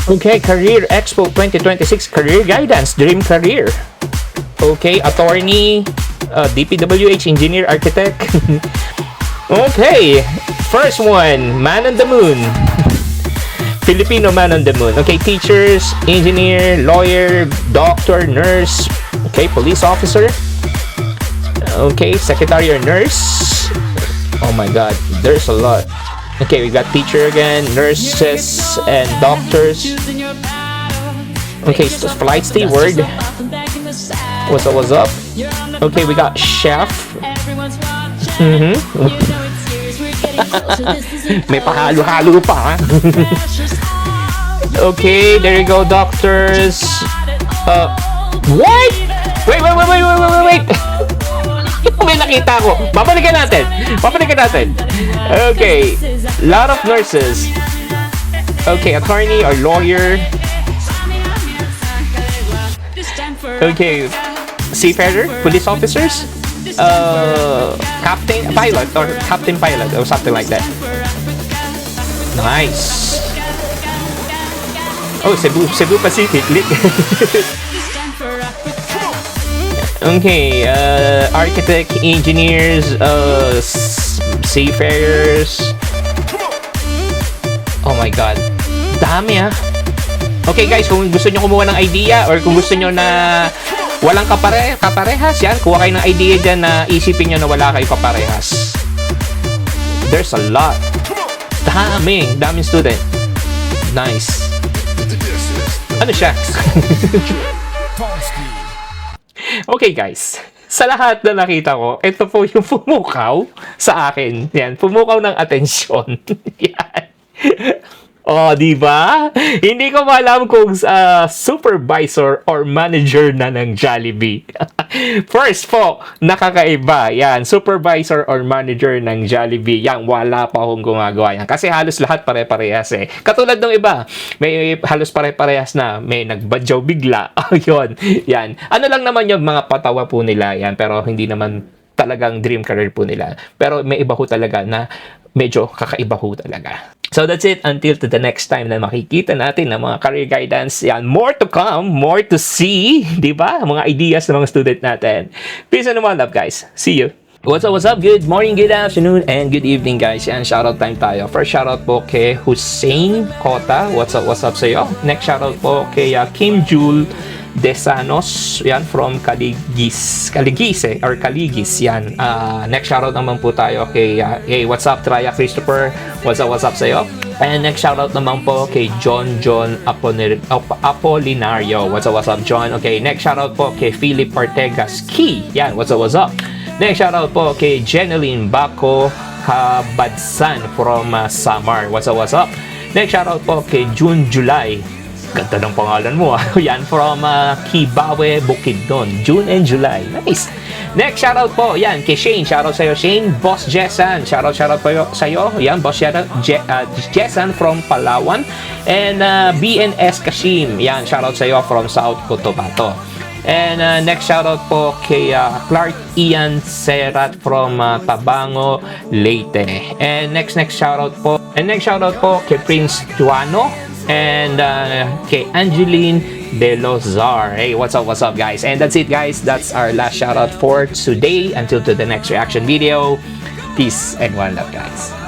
Okay, Career Expo 2026, Career Guidance, Dream Career. Okay, Attorney, DPWH, Engineer, Architect. Okay, first one, Man on the Moon. Filipino Man on the Moon. Okay, teachers, engineer, lawyer, doctor, nurse. Okay, police officer. Okay, secretary or nurse. Oh my god, there's a lot. Okay, we got teacher again, nurses, and doctors. Okay, so flight steward. What's up? Okay, we got chef. May pahalo-halo pa. Okay, there you go, doctors. What? Wait. May nakita ko. Babalikan natin. Okay, lot of nurses. Okay, attorney or lawyer. Okay, seafarer, police officers, captain pilot or something like that. Nice. Oh, Cebu Pacific. Okay, architect, engineers, seafarers. Oh my god, dami ah. Okay guys, kung gusto nyo kumuha ng idea or kung gusto nyo na walang kaparehas, yan, kuha kayo ng idea dyan na isipin nyo na wala kayo kaparehas. There's a lot. Daming student. Nice. Ano siya? Okay guys, sa lahat na nakita ko, ito po yung pumukaw sa akin. Yan, pumukaw ng atensyon. Yan. Oh, di ba? Hindi ko alam kung supervisor or manager na ng Jollibee. First po, nakakaiba. Yan, supervisor or manager ng Jollibee. Yan, wala pa akong gumagawa yan. Kasi halos lahat pare-parehas eh. Katulad ng iba, may halos pare-parehas na may nagbadyaw bigla. Yun, yan. Ano lang naman yung mga patawa po nila yan, pero hindi naman talagang dream career po nila. Pero may iba ho talaga na medyo kakaiba ho talaga. So that's it until to the next time na makikita natin ng mga career guidance. Yan, more to come, more to see, di ba? Mga ideas ng mga student natin. Peace and one love, guys. See you. What's up? Good morning, good afternoon, and good evening, guys. Yan, shoutout time tayo. First shoutout po kay Hussein Kota. What's up sa iyo? Next shoutout po kay Kim Jul Desanos, yan, from Caligis, yan. Next shoutout naman po tayo kay hey, what's up, Traya Christopher, what's up sa'yo. And next shoutout naman po kay John Apolinario, what's up, John. Okay, next shoutout po kay Philip Ortegas Key, yan, what's up. Next shoutout po kay Jeneline Baco Kabadsan from Samar, what's up. Next shoutout po kay June July. Ganda ng pangalan mo. Yan, from Kibawe, Bukidnon. June and July. Nice. Next shoutout po, yan, kay Shane. Shoutout sa'yo, Shane. Boss Jessan. Shoutout po sa'yo. Yan, Boss Jessan from Palawan. And BNS Kashim. Yan, shoutout sa'yo from South Cotabato. And next shoutout po kay Clark Ian Serat from Tabango, Leyte. And next shoutout po. And next shoutout po kay Prince Juano. And kay Angeline De Lozar. Hey, what's up guys? And that's it, guys. That's our last shout out for today. Until to the next reaction video. Peace and one love, guys.